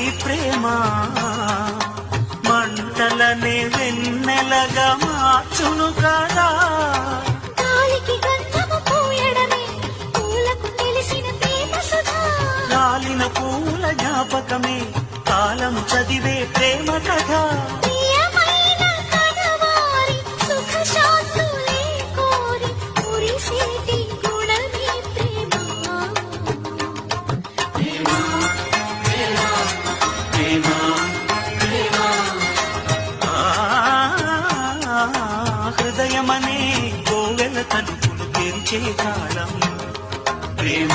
ఈ ప్రేమ మంటలనే వెన్నెలగా మార్చును కదా. గాలికి గంధము పూయడమే పూలకు తెలిసిన ప్రేమ సుధా. రాలిన పూల జ్ఞాపకమే కాలం చదివే ప్రేమ కథ. ప్రియమైన కడవారి సుఖ శాంతులే కోరి మురిసేటి గుణమే ప్రేమ. హృదయమనే గోవెల తలుపులు తెరిచే కాలం ప్రేమ.